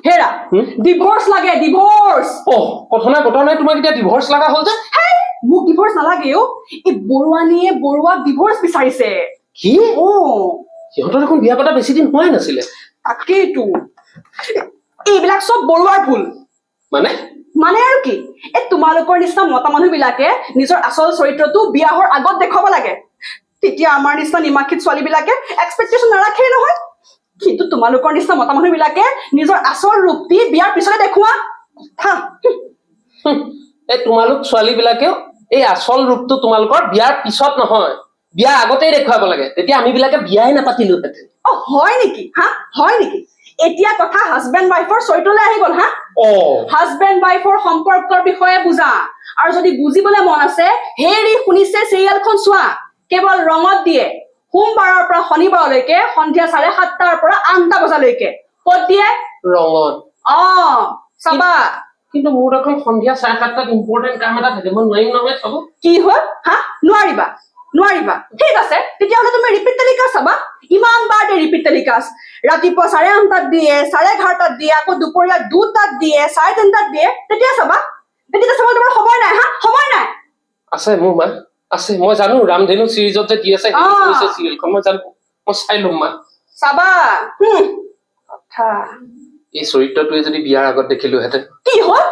হেৰা ডিভোৰ্স লাগে ডিভোৰ্স ও কথা নাই তোমাক এতিয়া ডিভোৰ্স লাগা হল যে মোক ডিভোৰ্স নালাগে ও এই বৰুৱানীয়ে বৰুৱাক ডিভোৰ্স বিচাৰিছে কি ও সিহঁতৰ দেখোন বিয়া পতা বেছি দিন হোৱাই নাছিলে তাকেইটো এইবিলাক সব বৰুৱাৰ ভুল মানে আৰু কি এই তোমালোকৰ নিচিনা মতা মানুহ বিলাকে নিজৰ আসল চৰিত্ৰটো বিয়া হোৱাৰ আগত দেখাব লাগে তেতিয়া আমাৰ নিচিনা নিমাখিত ছোৱালী বিলাকে এক্সপেক্টেশন নাৰাখে নহয় কিন্তু তোমালোকৰ নিচিনা মতা মানুহ বিলাকে নিজৰ আসল ৰূপটি বিয়াৰ পিছতে দেখুৱা এই তোমালোক ছোৱালী বিলাকে এই আসল ৰূপটো তোমালোকৰ বিয়াৰ পিছত নহয় বিয়া আগতেই দেখুৱাব লাগে তেতিয়া আমি বিলাকে বিয়াই নাপাতিলো হেতে হয় নেকি হয় নেকি এতিয়া কথা হাজবেণ্ড ওয়াইফৰ চৰিত্ৰলৈ আহি গল হাজবেণ্ড ওয়াইফৰ সম্পৰ্কৰ বিষয়ে বুজা আৰু যদি বুজিবলৈ মন আছে হেৰি শুনিছে চিৰিয়েলখন চোৱা কেৱল ৰঙত দিয়ে সোমবাৰৰ পৰা শনিবাৰলৈকে সন্ধিয়া 7:30টাৰ পৰা 8টা বজালৈকে ক'ত দিয়ে ৰঙত চাবা কিন্তু মোৰ দেখোন সন্ধিয়া 7:30টাত ইম্পৰ্টেন্ট কাম এটা থাকে মই নোৱাৰিম নহয় চাব কি হ'ল নোৱাৰিবা ঠিক আছে তেতিয়াহ'লে তুমি ৰিপিট তালিকা চাবা ইমান বাৰ ৰিপিট তালিকা ৰাতিপুৱা 8:30টাত দিয়ে 11:30টাত দিয়ে আকৌ দুপৰীয়া 2টাত দিয়ে 3:30টাত দিয়ে তেতিয়া চাবা তেতিয়া চাব তোমাৰ সময় নাই আছে মোৰ মা আছে মই জানো ৰামধেনু সিৰিজত যে দি আছে সেইটো চিৰিয়েলখন মই জানো মই চাই লম মা চাবা কথা এই চৰিত্ৰটোৱে যদি বিয়াৰ আগত দেখিলো হেতে কি হ'ল